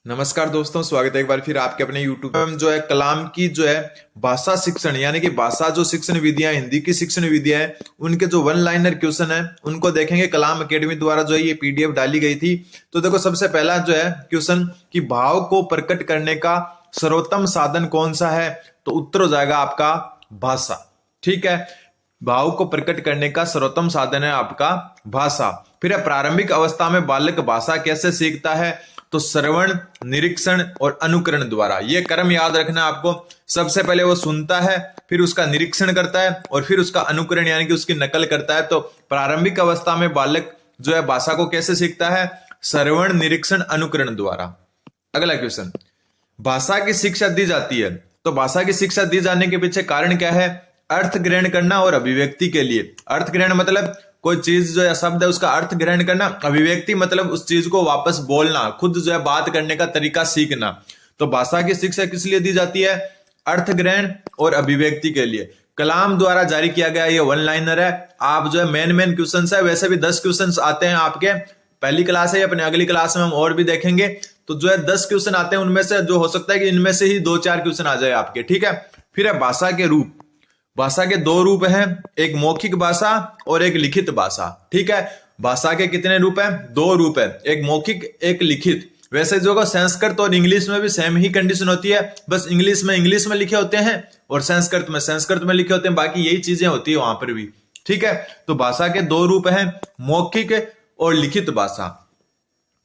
नमस्कार दोस्तों, स्वागत है एक बार फिर आपके अपने YouTube पे। हम जो है कलाम की जो है भाषा शिक्षण यानी कि भाषा जो शिक्षण विधियां, हिंदी की शिक्षण विधियां है, उनके जो वन लाइनर क्वेश्चन है उनको देखेंगे। कलाम एकेडमी द्वारा जो है ये पीडीएफ डाली गई थी। तो देखो, सबसे पहला जो है क्वेश्चन कि भाव को प्रकट करने का सर्वोत्तम साधन कौन सा है, तो उत्तर हो जाएगा आपका भाषा। ठीक है, भाव को प्रकट करने का सर्वोत्तम साधन है आपका भाषा। फिर प्रारंभिक अवस्था में बालक भाषा कैसे सीखता है, तो श्रवण, निरीक्षण और अनुकरण द्वारा। ये क्रम याद रखना आपको। सबसे पहले वो सुनता है, फिर उसका निरीक्षण करता है और फिर उसका अनुकरण यानी कि उसकी नकल करता है। तो प्रारंभिक अवस्था में बालक जो है भाषा को कैसे सीखता है, श्रवण, निरीक्षण, अनुकरण द्वारा। अगला क्वेश्चन, भाषा की शिक्षा दी जाती है, तो भाषा की शिक्षा दी जाने के पीछे कारण क्या है, अर्थ ग्रहण करना और अभिव्यक्ति के लिए। अर्थ ग्रहण मतलब कोई चीज जो है शब्द है उसका अर्थ ग्रहण करना, अभिव्यक्ति मतलब उस चीज को वापस बोलना, खुद जो है बात करने का तरीका सीखना। तो भाषा की शिक्षा किस लिए दी जाती है, अर्थ ग्रहण और अभिव्यक्ति के लिए। कलाम द्वारा जारी किया गया ये वन लाइनर है। आप जो है मेन क्वेश्चन है, वैसे भी 10 क्वेश्चन आते हैं आपके। पहली क्लास है, अपने अगली क्लास में हम और भी देखेंगे। तो जो है 10 क्वेश्चन आते हैं, उनमें से जो हो सकता है कि इनमें से ही 2-4 क्वेश्चन आ जाए आपके। ठीक है, फिर है भाषा के रूप। भाषा के 2 रूप हैं, एक मौखिक भाषा और एक लिखित भाषा। ठीक है, भाषा के कितने रूप हैं, 2 रूप है, एक मौखिक एक लिखित। वैसे जो संस्कृत और इंग्लिश में भी सेम ही कंडीशन होती है, बस इंग्लिश में लिखे होते हैं और संस्कृत में लिखे होते हैं, बाकी यही चीजें होती है वहां पर भी। ठीक है, तो भाषा के 2 रूप हैं, मौखिक और लिखित भाषा।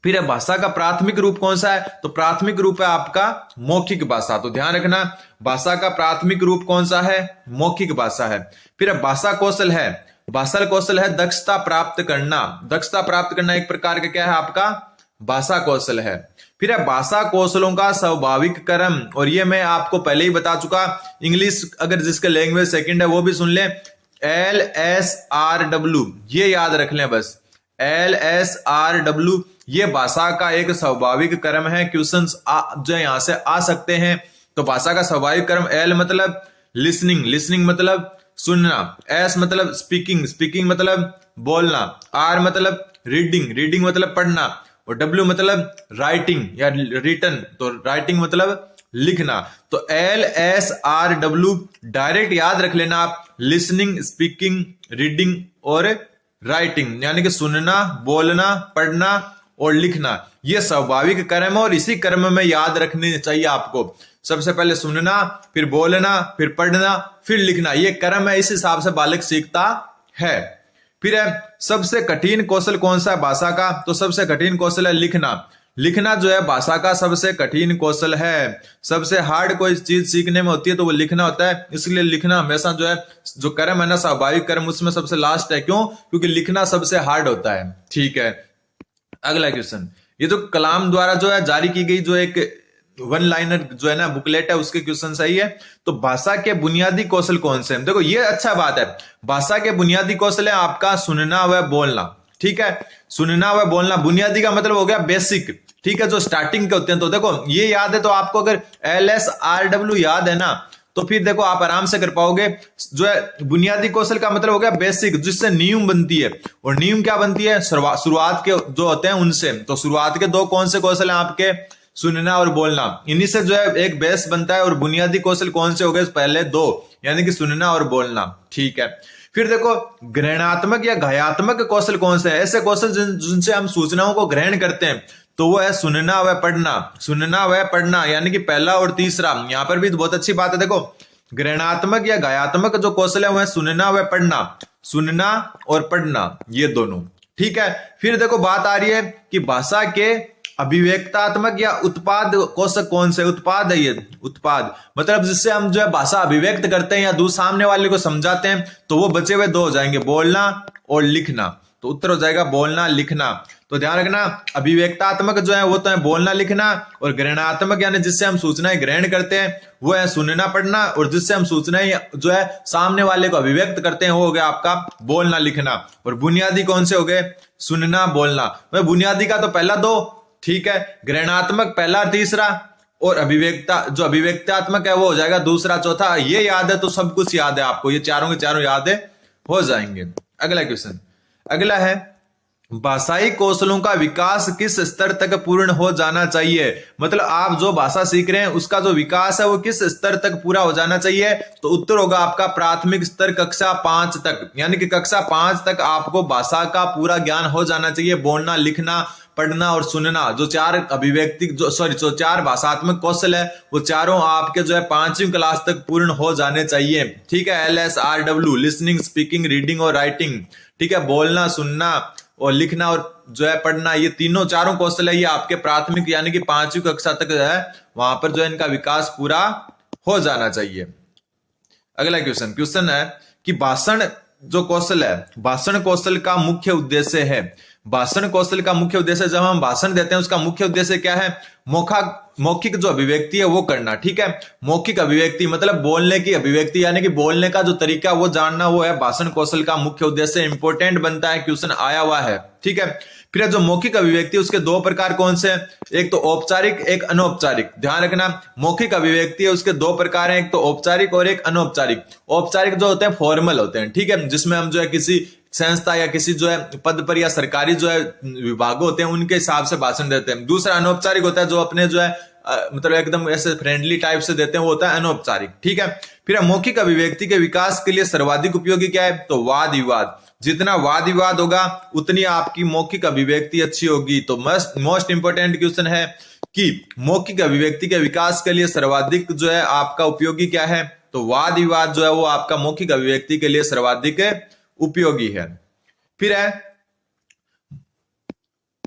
फिर है भाषा का प्राथमिक रूप कौन सा है, तो प्राथमिक रूप है आपका मौखिक भाषा। तो ध्यान रखना, भाषा का प्राथमिक रूप कौन सा है, मौखिक भाषा है। फिर है भाषा कौशल है। भाषा कौशल है दक्षता प्राप्त करना। दक्षता प्राप्त करना एक प्रकार का क्या है आपका भाषा कौशल है। फिर है भाषा कौशलों का स्वाभाविक क्रम, और ये मैं आपको पहले ही बता चुका। इंग्लिश अगर जिसके लैंग्वेज सेकंड है वो भी सुन ले, LSRW, ये याद रख लें बस, LSRW, ये भाषा का एक स्वाभाविक क्रम है। क्वेश्चंस जो यहां से आ सकते हैं। तो भाषा का स्वाभाविक क्रम, L मतलब लिसनिंग मतलब सुनना, S मतलब स्पीकिंग मतलब बोलना, R मतलब रीडिंग मतलब पढ़ना, और W मतलब राइटिंग या रिटन, तो राइटिंग मतलब लिखना। तो LSRW डायरेक्ट याद रख लेना आप, लिसनिंग, स्पीकिंग, रीडिंग और राइटिंग, यानी कि सुनना, बोलना, पढ़ना और लिखना। यह स्वाभाविक क्रम है और इसी क्रम में याद रखने चाहिए आपको। सबसे पहले सुनना, फिर बोलना, फिर पढ़ना, फिर लिखना। यह क्रम है, इस हिसाब से बालक सीखता है। फिर है सबसे कठिन कौशल कौन सा है भाषा का, तो सबसे कठिन कौशल है लिखना। लिखना जो है भाषा का सबसे कठिन कौशल है। सबसे हार्ड कोई चीज सीखने में होती है तो वो लिखना होता है। इसलिए लिखना हमेशा जो है, जो क्रम है ना स्वाभाविक क्रम, उसमें सबसे लास्ट है। क्यों, क्योंकि लिखना सबसे हार्ड होता है। ठीक है, अगला क्वेश्चन, ये जो कलाम द्वारा जो है जारी की गई जो एक वन लाइनर जो है ना बुकलेट है, उसके क्वेश्चन सही है। तो भाषा के बुनियादी कौशल कौन से हैं, देखो ये अच्छा बात है। भाषा के बुनियादी कौशल है आपका सुनना व बोलना। ठीक है, सुनना व बोलना बुनियादी का मतलब हो गया बेसिक। ठीक है, जो स्टार्टिंग के होते हैं। तो देखो ये याद है, तो आपको अगर LSRW याद है ना, तो फिर देखो आप आराम से कर पाओगे। जो है बुनियादी कौशल का मतलब हो गया बेसिक, जिससे नींव बनती है। और नींव क्या बनती है, शुरुआत के जो होते हैं उनसे। तो शुरुआत के 2 कौन से कौशल हैं आपके, सुनना और बोलना, इन्हीं से जो है एक बेस बनता है। और बुनियादी कौशल कौन से हो गए, पहले 2, यानी कि सुनना और बोलना। ठीक है, फिर देखो ग्रहणात्मक या घायात्मक कौशल कौन से हैं, ऐसे कौशल जिनसे हम सूचनाओं को ग्रहण करते हैं। तो वो है सुनना व पढ़ना, यानी कि पहला और तीसरा। यहां पर भी बहुत अच्छी बात है, देखो ग्रहणात्मक या घायात्मक जो कौशल है वो है सुनना और पढ़ना, ये दोनों। ठीक है, फिर देखो बात आ रही है कि भाषा के अभिव्यक्तात्मक या उत्पाद कौशल कौन से, उत्पाद है ये, उत्पाद मतलब जिससे हम जो है भाषा अभिव्यक्त करते हैं या सामने वाले को समझाते हैं। तो वो बचे हुए 2 हो जाएंगे, बोलना और लिखना। तो उत्तर हो जाएगा बोलना लिखना। तो ध्यान रखना, अभिव्यक्तात्मक जो है वो तो है बोलना लिखना, और ग्रहणात्मक यानी जिससे हम सूचनाएं ग्रहण करते हैं वो है सुनना पढ़ना, और जिससे हम सूचनाएं जो है सामने वाले को अभिव्यक्त करते हैं वो हो गया आपका बोलना लिखना। और बुनियादी कौन से हो गए, सुनना बोलना। मैं बुनियादी का तो पहला 2, ठीक है, ग्रहणात्मक पहला तीसरा, और अभिव्यक्तात्मक है वो हो जाएगा दूसरा चौथा। ये याद है तो सब कुछ याद है आपको, ये चारों के चारों याद है हो जाएंगे। अगला क्वेश्चन, अगला है भाषाई कौशलों का विकास किस स्तर तक पूर्ण हो जाना चाहिए, मतलब आप जो भाषा सीख रहे हैं उसका जो विकास है वो किस स्तर तक पूरा हो जाना चाहिए। तो उत्तर होगा आपका प्राथमिक स्तर कक्षा 5 तक, यानी कि कक्षा 5 तक आपको भाषा का पूरा ज्ञान हो जाना चाहिए। बोलना, लिखना, पढ़ना और सुनना, जो चार अभिव्यक्ति जो चार भाषात्मक कौशल है वो चारों आपके जो है 5वीं क्लास तक पूर्ण हो जाने चाहिए। ठीक है, LSRW, लिसनिंग, स्पीकिंग, रीडिंग और राइटिंग। ठीक है, बोलना, सुनना और लिखना और जो है पढ़ना, ये तीनों चारों कौशल है ये आपके प्राथमिक यानी कि 5वीं कक्षा तक जो है वहां पर जो है इनका विकास पूरा हो जाना चाहिए। अगला क्वेश्चन है कि भाषण जो कौशल है, भाषण कौशल का मुख्य उद्देश्य है। भाषण कौशल का मुख्य उद्देश्य, जब हम भाषण देते हैं उसका मुख्य उद्देश्य क्या है? मौखिक जो अभिव्यक्ति है वो करना। ठीक है, मौखिक अभिव्यक्ति मतलब बोलने की अभिव्यक्ति यानी कि बोलने का जो तरीका वो जानना, वो है भाषण कौशल का मुख्य उद्देश्य। इंपोर्टेंट बनता है, क्वेश्चन आया हुआ है। ठीक है, फिर जो मौखिक अभिव्यक्ति उसके दो प्रकार कौन से हैं? एक तो औपचारिक, एक अनौपचारिक। ध्यान रखना, मौखिक अभिव्यक्ति है उसके दो प्रकार हैं, एक तो औपचारिक और एक अनौपचारिक। औपचारिक जो होते हैं फॉर्मल होते हैं, ठीक है, जिसमें हम जो है किसी संस्था या किसी जो है पद पर या सरकारी जो है विभाग होते हैं उनके हिसाब से भाषण देते हैं। दूसरा अनौपचारिक होता है जो अपने जो है मतलब एकदम ऐसे फ्रेंडली टाइप से देते हैं, वो होता है अनौपचारिक। ठीक है, फिर मौखिक अभिव्यक्ति के विकास के लिए सर्वाधिक उपयोगी क्या है? तो वाद विवाद। जितना वाद विवाद होगा उतनी आपकी मौखिक अभिव्यक्ति अच्छी होगी। तो मोस्ट इंपोर्टेंट क्वेश्चन है कि मौखिक अभिव्यक्ति के विकास के लिए सर्वाधिक जो है आपका उपयोगी क्या है? तो वाद विवाद जो है वो आपका मौखिक अभिव्यक्ति के लिए सर्वाधिक उपयोगी है। फिर है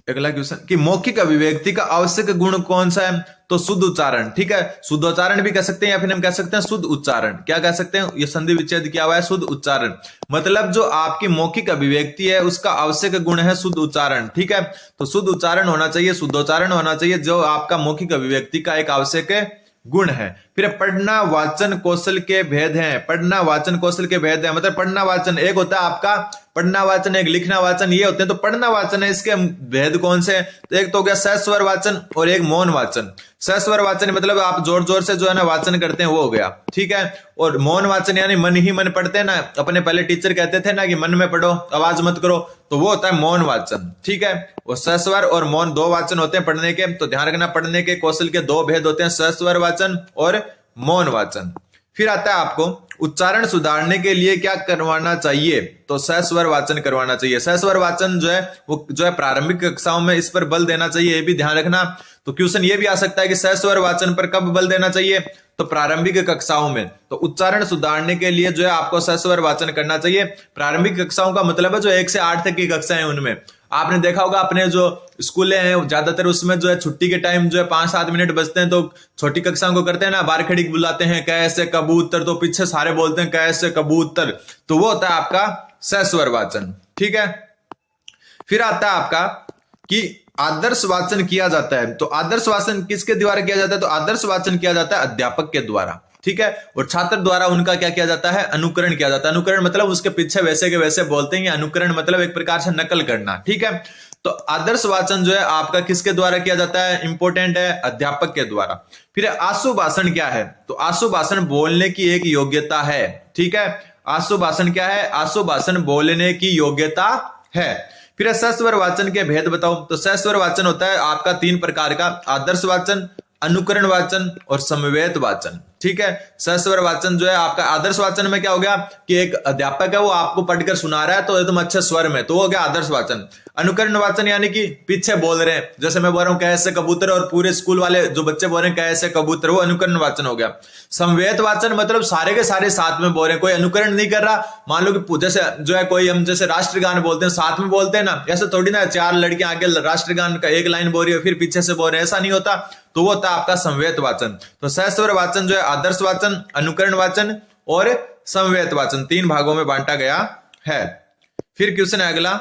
अगला क्वेश्चन कि मौखिक अभिव्यक्ति का आवश्यक गुण कौन सा है? तो शुद्ध उच्चारण। ठीक है, शुद्ध उच्चारण भी कह सकते हैं या फिर हम कह सकते हैं शुद्ध उच्चारण। क्या कह सकते हैं? ये संधि विच्छेद किया हुआ है, शुद्ध उच्चारण। मतलब जो आपकी मौखिक अभिव्यक्ति है उसका आवश्यक गुण है शुद्ध उच्चारण। ठीक है, तो शुद्ध उच्चारण होना चाहिए, शुद्ध उच्चारण होना चाहिए, जो आपका मौखिक अभिव्यक्ति का एक आवश्यक गुण है। फिर पढ़ना वाचन कौशल के भेद हैं। पढ़ना वाचन कौशल के भेद है, मतलब पढ़ना वाचन एक होता है आपका पढ़ना वाचन, एक लिखना वाचन, ये होते हैं। तो पढ़ना वाचन है, इसके भेद कौन से? तो एक तो हो गया सस्वर वाचन और एक मौन वाचन। सस्वर वाचन मतलब आप जोर जोर से जो है ना वाचन करते हैं, वो हो गया। ठीक है, और मौन वाचन यानी मन ही मन पढ़ते हैं ना, अपने पहले टीचर कहते थे ना कि मन में पढ़ो, आवाज मत करो, तो वो होता है मौन वाचन। ठीक है, वो सस्वर और मौन दो वाचन होते हैं पढ़ने के। तो ध्यान रखना, पढ़ने के कौशल के दो भेद होते हैं, सस्वर वाचन और मौन वाचन। फिर आता है आपको उच्चारण सुधारने के लिए क्या करवाना चाहिए? तो सस्वर वाचन करवाना चाहिए। सस्वर वाचन जो है वो जो है प्रारंभिक कक्षाओं में इस पर बल देना चाहिए, ये भी ध्यान रखना। तो क्वेश्चन ये भी आ सकता है कि सस्वर वाचन पर कब बल देना चाहिए? तो प्रारंभिक कक्षाओं में। तो उच्चारण सुधारने के लिए जो है आपको सस्वर वाचन करना चाहिए। प्रारंभिक कक्षाओं का मतलब है जो 1 से 8 तक की कक्षाएं, उनमें आपने देखा होगा अपने जो स्कूलें हैं ज्यादातर उसमें जो है छुट्टी के टाइम जो है 5-7 मिनट बचते हैं तो छोटी कक्षाओं को करते हैं ना, बार खड़ी बुलाते हैं कैसे कबूतर, तो पीछे सारे बोलते हैं कैसे कबूतर, तो वो होता है आपका सस्वर वाचन। ठीक है, फिर आता है आपका कि आदर्श वाचन किया जाता है। तो आदर्श वाचन किसके द्वारा किया जाता है? तो आदर्श वाचन किया जाता है अध्यापक के द्वारा। ठीक है, और छात्र द्वारा उनका क्या किया जाता है? अनुकरण किया जाता है। अनुकरण मतलब उसके पीछे वैसे के वैसे बोलते हैं, अनुकरण मतलब एक प्रकार से नकल करना। ठीक है, तो आदर्श वाचन जो है आपका किसके द्वारा किया जाता है? इंपोर्टेंट है, अध्यापक के द्वारा। फिर आशु भाषण क्या है? तो आशु भाषण बोलने की एक योग्यता है। ठीक है, आशु भाषण क्या है? आशु भाषण बोलने की योग्यता है। फिर सस्वर वाचन के भेद बताओ। तो सस्वर वाचन होता है आपका 3 प्रकार का, आदर्श वाचन, अनुकरण वाचन और समवेत वाचन। ठीक है, सस्वर वाचन जो है आपका आदर्श वाचन में क्या हो गया कि एक अध्यापक है वो आपको पढ़कर सुना रहा है तो एकदम अच्छे स्वर में, तो वो हो गया आदर्श वाचन। अनुकरण वाचन यानी कि पीछे बोल रहे हैं, जैसे मैं बोल रहा हूं कैसे कबूतर और पूरे स्कूल वाले जो बच्चे बोल रहे हैं कैसे कबूतर, वो अनुकरण वाचन हो गया। समवेत वाचन मतलब सारे के सारे साथ में बोल रहे हैं, कोई अनुकरण नहीं कर रहा। मान लो कि जैसे जो है कोई हम जैसे राष्ट्रगान बोलते हैं साथ में बोलते हैं ना, ऐसे थोड़ी ना 4 लड़कियां आगे राष्ट्रगान का एक लाइन बोल रही है फिर पीछे से बोल रहे हैं, ऐसा नहीं होता। तो वो होता है आपका समवेत वाचन। तो सस्वर वाचन जो है आदर्श वाचन, अनुकरण वाचन और समवेत वाचन 3 भागों में बांटा गया है। फिर क्वेश्चन है अगला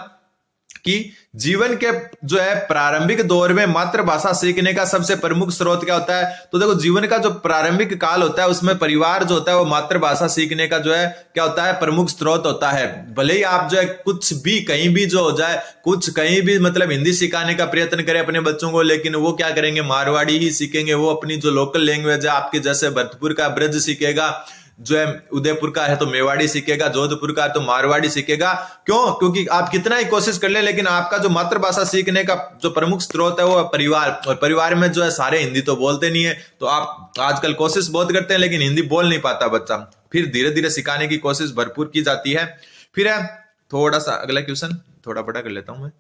कि जीवन के जो है प्रारंभिक दौर में मातृभाषा सीखने का सबसे प्रमुख स्रोत क्या होता है? तो देखो जीवन का जो प्रारंभिक काल होता है उसमें परिवार जो होता है वो मातृभाषा सीखने का जो है क्या होता है? प्रमुख स्रोत होता है। भले ही आप जो है कुछ भी कहीं भी जो हो जाए, कुछ कहीं भी मतलब हिंदी सिखाने का प्रयत्न करें अपने बच्चों को, लेकिन वो क्या करेंगे? मारवाड़ी ही सीखेंगे। वो अपनी जो लोकल लैंग्वेज है आपके जैसे भरतपुर का ब्रज सीखेगा, जो है उदयपुर का है तो मेवाड़ी सीखेगा, जोधपुर का है तो मारवाड़ी सीखेगा। क्यों? क्योंकि आप कितना ही कोशिश कर ले, लेकिन आपका जो मातृभाषा सीखने का जो प्रमुख स्रोत है वो है परिवार, और परिवार में जो है सारे हिंदी तो बोलते नहीं है। तो आप आजकल कोशिश बहुत करते हैं लेकिन हिंदी बोल नहीं पाता बच्चा, फिर धीरे धीरे सिखाने की कोशिश भरपूर की जाती है। फिर है थोड़ा सा अगला क्वेश्चन, थोड़ा बड़ा कर लेता हूं मैं,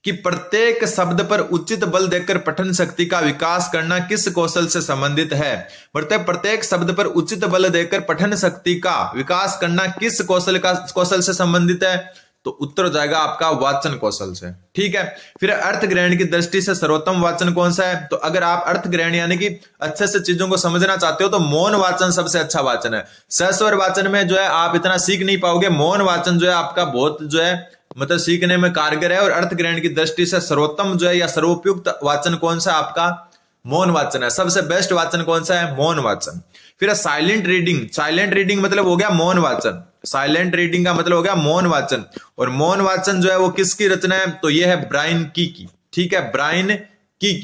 कि प्रत्येक शब्द पर उचित बल देकर पठन शक्ति का विकास करना किस कौशल से संबंधित है? प्रत्येक शब्द पर उचित बल देकर पठन शक्ति का विकास करना किस कौशल से संबंधित है? तो उत्तर हो जाएगा आपका वाचन कौशल से। ठीक है। फिर अर्थ ग्रहण की दृष्टि से सर्वोत्तम वाचन कौन सा है? तो अगर आप अर्थ ग्रहण यानी कि अच्छे से चीजों को समझना चाहते हो तो मौन वाचन सबसे अच्छा वाचन है। सस्वर वाचन में जो है आप इतना सीख नहीं पाओगे, मौन वाचन जो है आपका बहुत जो है मतलब सीखने में कारगर है। और अर्थ ग्रहण की दृष्टि से सर्वोत्तम जो है या सर्वोपयुक्त वाचन कौन सा? आपका मौन वाचन है। सबसे बेस्ट वाचन कौन सा है? मौन वाचन। फिर साइलेंट रीडिंग, साइलेंट रीडिंग मतलब हो गया मौन वाचन, साइलेंट रीडिंग का मतलब हो गया मौन वाचन। और मौन वाचन जो है वो किसकी रचना है? तो ये है ब्रायन की। ठीक है, ब्रायन की।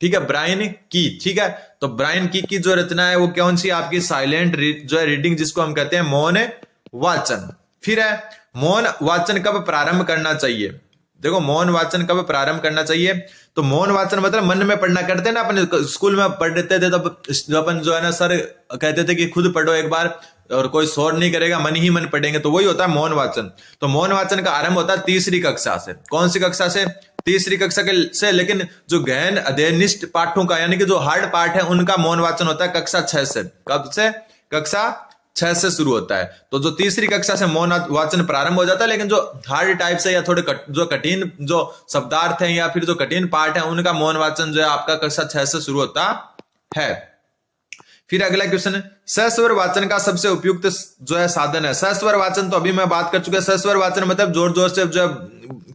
ठीक है, ब्रायन की। ठीक है, तो ब्रायन की जो रचना है वो कौन सी? आपकी साइलेंट जो है रीडिंग, जिसको हम कहते हैं मौन वाचन। फिर है मौन वाचन कब प्रारंभ करना चाहिए? देखो मौन वाचन कब प्रारंभ करना चाहिए? तो मौन वाचन मतलब मन में पढ़ना, करते हैं ना अपने स्कूल में पढ़ते थे तब अपन जो है ना सर कहते थे कि खुद पढ़ो एक बार और कोई शोर नहीं करेगा, मन ही मन पढ़ेंगे, तो वही होता है मौन वाचन। तो मौन वाचन का आरंभ होता है तीसरी कक्षा से। कौन सी कक्षा से? तीसरी कक्षा से। लेकिन जो गहन अध्ययनिष्ठ पाठों का यानी कि जो हार्ड पाठ है उनका मौन वाचन होता है कक्षा 6 से। कब से? कक्षा 6 से शुरू होता है। तो जो तीसरी कक्षा से मौन वाचन प्रारंभ हो जाता है, लेकिन जो हार्ड टाइप से या थोड़े जो कठिन जो शब्दार्थ है या फिर जो कठिन पाठ है उनका मौन वाचन जो है आपका कक्षा 6 से शुरू होता है। फिर अगला क्वेश्चन है, सस्वर वाचन का सबसे उपयुक्त जो है साधन है। सस्वर वाचन तो अभी मैं बात कर चुका। सस्वर वाचन मतलब जोर जोर से जो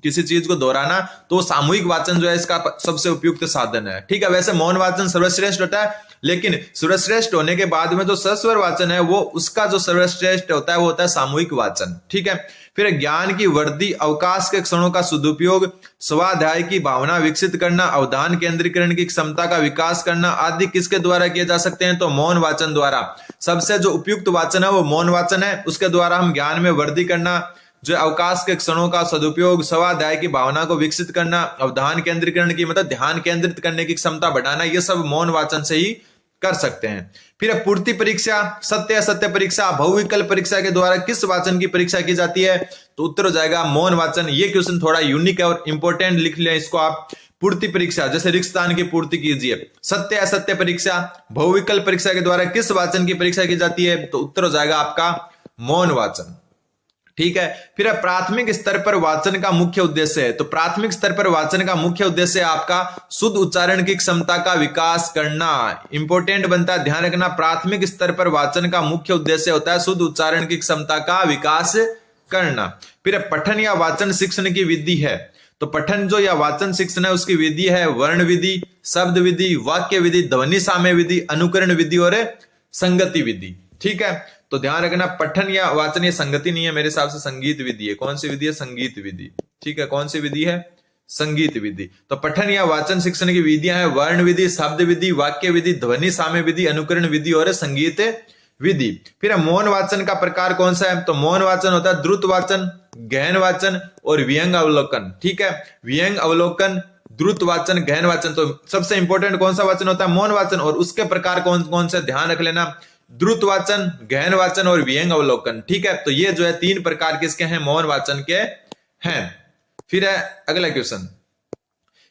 किसी चीज को दोहराना, तो सामूहिक वाचन जो है इसका सबसे उपयुक्त साधन है। ठीक है, वैसे मौन वाचन सर्वश्रेष्ठ होता है, लेकिन सर्वश्रेष्ठ होने के बाद में जो सस्वर वाचन है वो उसका जो सर्वश्रेष्ठ होता है वो होता है सामूहिक वाचन। ठीक है। फिर ज्ञान की वृद्धि, अवकाश के क्षणों का सदुपयोग, स्वाध्याय की भावना विकसित करना, अवधान केंद्रीकरण की क्षमता का विकास करना आदि किसके द्वारा किए जा सकते हैं? तो मौन वाचन द्वारा। सबसे जो उपयुक्त वाचन है वो मौन वाचन है। उसके द्वारा हम ज्ञान में वृद्धि करना, जो अवकाश के क्षणों का सदुपयोग, स्वाध्याय की भावना को विकसित करना, अवधान केंद्रीकरण की मतलब ध्यान केंद्रित करने की क्षमता बढ़ाना, ये सब मौन वाचन से ही कर सकते हैं। फिर पूर्ति परीक्षा, सत्य असत्य परीक्षा, बहुविकल्प परीक्षा के द्वारा किस वाचन की परीक्षा की जाती है? तो उत्तर हो जाएगा मौन वाचन। ये क्वेश्चन थोड़ा यूनिक है और इंपॉर्टेंट, लिख लिया इसको आप। पूर्ति परीक्षा जैसे रिक्त स्थान की पूर्ति कीजिए। सत्य असत्य परीक्षा, बहुविकल्प परीक्षा के द्वारा किस वाचन की परीक्षा की जाती है? तो उत्तर हो जाएगा आपका मौन वाचन। ठीक है। फिर प्राथमिक स्तर पर वाचन का मुख्य उद्देश्य है। तो प्राथमिक स्तर पर वाचन का मुख्य उद्देश्य आपका शुद्ध उच्चारण की क्षमता का विकास करना। इंपॉर्टेंट बनता है, ध्यान रखना। प्राथमिक स्तर पर वाचन का मुख्य उद्देश्य होता है शुद्ध उच्चारण की क्षमता का विकास करना। फिर पठन या वाचन शिक्षण की विधि है। तो पठन जो या वाचन शिक्षण है उसकी विधि है वर्ण विधि, शब्द विधि, वाक्य विधि, ध्वनि साम्य विधि, अनुकरण विधि और संगति विधि। ठीक है, तो ध्यान रखना पठन या वाचन, ये संगति नहीं है मेरे हिसाब से, संगीत विधि है। कौन सी विधि है? संगीत विधि। ठीक है, कौन सी विधि है? संगीत विधि। तो पठन या वाचन शिक्षण की विधियां हैं वर्ण विधि, शब्द विधि, वाक्य विधि, ध्वनि साम्य विधि, अनुकरण विधि और संगीत विधि। फिर मौन वाचन का प्रकार कौन सा है? तो मौन वाचन होता है द्रुत वाचन, गहन वाचन और व्यंग अवलोकन। ठीक है, व्यंग अवलोकन, द्रुत वाचन, गहन वाचन। तो सबसे इंपॉर्टेंट कौन सा वाचन होता है? मौन वाचन। और उसके प्रकार कौन कौन से ध्यान रख लेना, द्रुत वाचन, गहन वाचन और व्यंग अवलोकन। ठीक है, तो ये जो है 3 प्रकार किसके हैं? मौन वाचन के हैं। फिर है अगला क्वेश्चन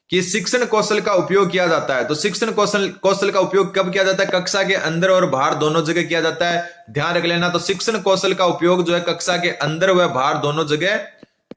कि शिक्षण कौशल का उपयोग किया जाता है। तो शिक्षण कौशल का उपयोग कब किया जाता है? कक्षा के अंदर और बाहर दोनों जगह किया जाता है, ध्यान रख लेना। तो शिक्षण कौशल का उपयोग जो है कक्षा के अंदर व बाहर दोनों जगह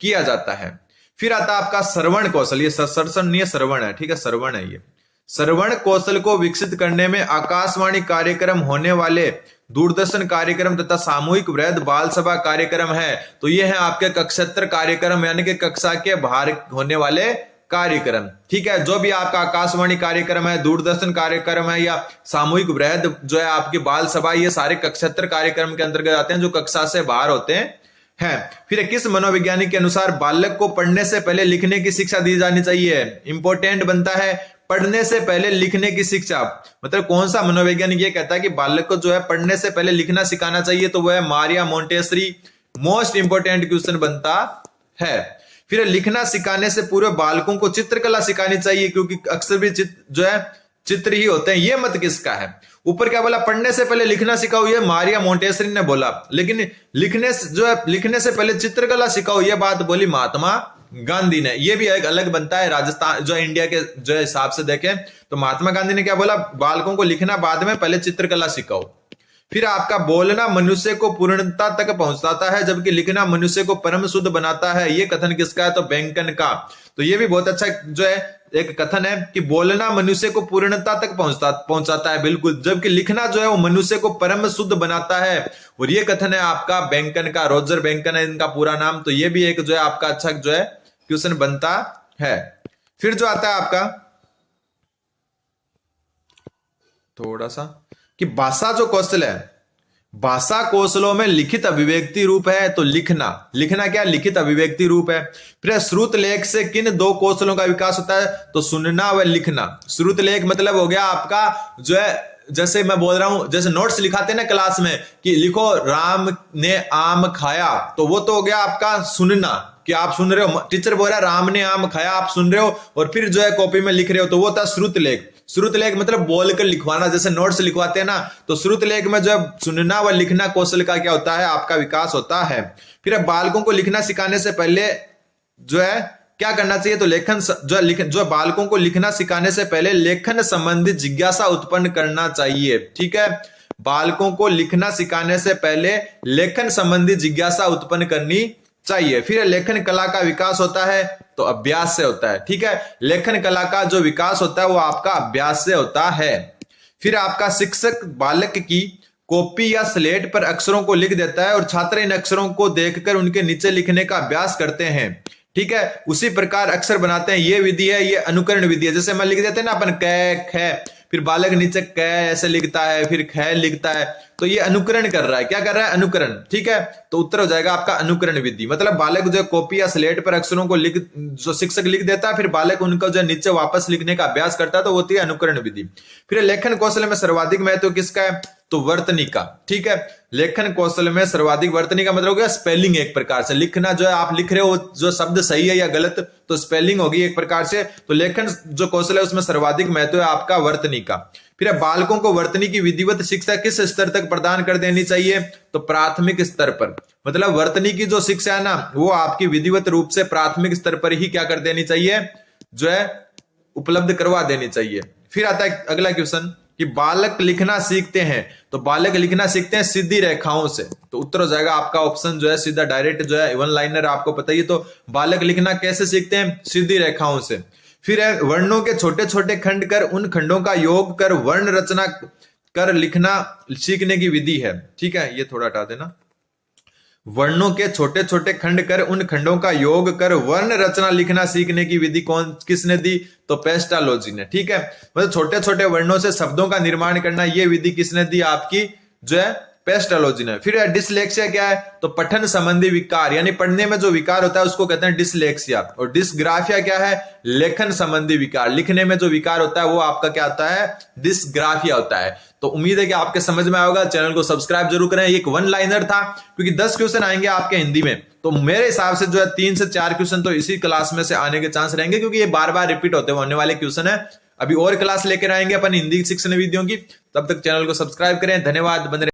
किया जाता है। फिर आता है आपका श्रवण कौशल। ये सर्षण नहीं है, श्रवण है। ठीक है, श्रवण है। ये श्रवण कौशल को विकसित करने में आकाशवाणी कार्यक्रम होने वाले दूरदर्शन कार्यक्रम तथा सामूहिक वृहद बाल सभा कार्यक्रम है। तो ये है आपके कक्षेत्र कार्यक्रम यानी कि कक्षा के बाहर होने वाले कार्यक्रम। ठीक है, जो भी आपका आकाशवाणी कार्यक्रम है, दूरदर्शन कार्यक्रम है या सामूहिक वृहद जो है आपकी बाल सभा, ये सारे कक्षेत्र कार्यक्रम के अंतर्गत आते हैं जो कक्षा से बाहर होते हैं। फिर किस मनोवैज्ञानिक के अनुसार बालक को पढ़ने से पहले लिखने की शिक्षा दी जानी चाहिए? इंपॉर्टेंट बनता है, पढ़ने से पहले लिखने की शिक्षा, मतलब कौन सा मनोवैज्ञानिक ये कहता है कि बालक को जो है पढ़ने से पहले लिखना सिखाना चाहिए, तो वह Maria Montessori most important question बनता है। फिर लिखना सिखाने से पूर्व बालकों को चित्रकला सिखानी चाहिए, क्योंकि अक्सर भी जो है चित्र ही होते हैं। ये मत किसका है? ऊपर क्या बोला? पढ़ने से पहले लिखना सिखाओ, ये मारिया मोंटेसरी ने बोला। लेकिन लिखने से पहले चित्रकला सिखाओ, ये बात बोली महात्मा गांधी ने। ये भी एक अलग बनता है। राजस्थान जो इंडिया के जो हिसाब से देखें तो महात्मा गांधी ने क्या बोला? बालकों को लिखना बाद में, पहले चित्रकला सिखाओ। फिर आपका बोलना मनुष्य को पूर्णता तक पहुंचाता है, जबकि लिखना मनुष्य को परम शुद्ध बनाता है। ये कथन किसका है? तो बैंकन का। तो ये भी बहुत अच्छा जो है एक कथन है कि बोलना मनुष्य को पूर्णता तक पहुंचाता है, बिल्कुल, जबकि लिखना जो है वो मनुष्य को परम शुद्ध बनाता है। और ये कथन है आपका बैंकन का, रोजर बैंकन है इनका पूरा नाम। तो ये भी एक जो है आपका अच्छा जो है क्वेश्चन बनता है। फिर जो आता है आपका थोड़ा सा कि भाषा जो कौशल है, भाषा कौशलों में लिखित अभिव्यक्ति रूप है। तो लिखना क्या? लिखित अभिव्यक्ति रूप है। फिर श्रुत लेख से किन दो कौशलों का विकास होता है? तो सुनना व लिखना। श्रुत लेख मतलब हो गया आपका जो है, जैसे मैं बोल रहा हूं, जैसे नोट्स लिखाते हैं ना क्लास में कि लिखो राम ने आम खाया, तो वो तो हो गया आपका सुनना, कि आप सुन रहे हो, टीचर बोल रहा है राम ने आम खाया, आप सुन रहे हो और फिर जो है कॉपी में लिख रहे हो, तो वो था श्रुत लेख। श्रुत लेख मतलब बोलकर लिखवाना, जैसे नोट्स लिखवाते हैं ना, तो श्रुत लेख में जो सुनना व लिखना कौशल का क्या होता है? आपका विकास होता है। फिर अब बालकों को लिखना सिखाने से पहले जो है क्या करना चाहिए? तो जो बालकों को लिखना सिखाने से पहले लेखन संबंधी जिज्ञासा उत्पन्न करना चाहिए। ठीक है, बालकों को लिखना सिखाने से पहले लेखन संबंधी जिज्ञासा उत्पन्न करनी चाहिए। फिर लेखन कला का विकास होता है तो अभ्यास से होता है। ठीक है, लेखन कला का जो विकास होता है वो आपका अभ्यास से होता है। फिर आपका शिक्षक बालक की कॉपी या स्लेट पर अक्षरों को लिख देता है और छात्र इन अक्षरों को देखकर उनके नीचे लिखने का अभ्यास करते हैं। ठीक है, उसी प्रकार अक्षर बनाते हैं। ये विधि है, ये अनुकरण विधि है। जैसे मैं लिख देते हैं ना अपन क ख, फिर बालक नीचे क ऐसे लिखता है, फिर ख लिखता है, तो ये अनुकरण कर रहा है। क्या कर रहा है? अनुकरण। ठीक है, तो उत्तर हो जाएगा आपका अनुकरण विधि। मतलब बालक जो कॉपी या स्लेट पर अक्षरों को जो शिक्षक लिख देता है, फिर बालक उनको जो नीचे वापस लिखने का अभ्यास करता है, तो होती है अनुकरण विधि। फिर लेखन कौशल में सर्वाधिक महत्व किसका है? तो वर्तनी का। ठीक है, लेखन कौशल में सर्वाधिक वर्तनी का मतलब हो गया स्पेलिंग। एक प्रकार से लिखना जो है, आप लिख रहे हो जो शब्द सही है या गलत, तो स्पेलिंग होगी एक प्रकार से। तो लेखन जो कौशल है उसमें सर्वाधिक महत्व है आपका वर्तनी का। फिर बालकों को वर्तनी की विधिवत शिक्षा किस स्तर तक प्रदान कर देनी चाहिए? तो प्राथमिक स्तर पर। मतलब वर्तनी की जो शिक्षा है ना, वो आपकी विधिवत रूप से प्राथमिक स्तर पर ही क्या कर देनी चाहिए? जो है उपलब्ध करवा देनी चाहिए। फिर आता है अगला क्वेश्चन कि बालक लिखना सीखते हैं, तो बालक लिखना सीखते हैं सीधी रेखाओं से। तो उत्तर हो जाएगा आपका ऑप्शन जो है सीधा डायरेक्ट जो है वन लाइनर, आपको पता ही। तो बालक लिखना कैसे सीखते हैं? सीधी रेखाओं से। फिर है वर्णों के छोटे छोटे खंड कर उन खंडों का योग कर वर्ण रचना कर लिखना सीखने की विधि है। ठीक है, ये थोड़ा हटा देना। वर्णों के छोटे छोटे खंड कर उन खंडों का योग कर वर्ण रचना लिखना सीखने की विधि किसने दी? तो पेस्टालॉजी ने। ठीक है, मतलब छोटे छोटे वर्णों से शब्दों का निर्माण करना, ये विधि किसने दी? आपकी जो है पेस्टालॉजी ने। फिर डिसलेक्सिया क्या है? तो पठन संबंधी विकार, यानी पढ़ने में जो विकार होता है उसको कहते हैं डिसलेक्सिया। और डिसग्राफिया क्या है? लेखन संबंधी विकार, लिखने में जो विकार होता है वो आपका क्या होता है? डिसग्राफिया होता है। तो उम्मीद है कि आपके समझ में आएगा। चैनल को सब्सक्राइब जरूर करें। एक वन लाइनर था, क्योंकि 10 क्वेश्चन आएंगे आपके हिंदी में, तो मेरे हिसाब से जो है 3 से 4 क्वेश्चन तो इसी क्लास में से आने के चांस रहेंगे, क्योंकि ये बार बार रिपीट होते होने वाले क्वेश्चन है। अभी और क्लास लेकर आएंगे अपन हिंदी शिक्षण विधियों की। तब तक चैनल को सब्सक्राइब करें। धन्यवाद। बंद